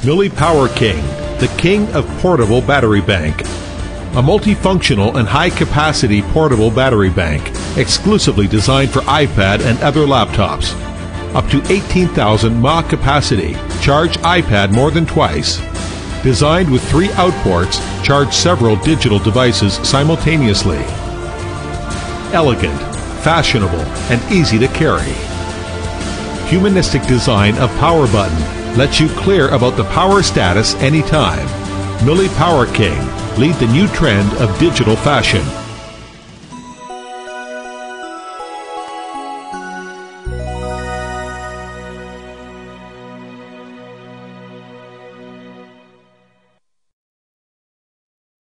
Mille Power King, the king of portable battery bank. A multifunctional and high-capacity portable battery bank, exclusively designed for iPad and other laptops. Up to 18,000 mAh capacity, charge iPad more than twice. Designed with 3 outports, charge several digital devices simultaneously. Elegant, fashionable, and easy to carry. Humanistic design of power button lets you clear about the power status anytime. Mille Power King, lead the new trend of digital fashion.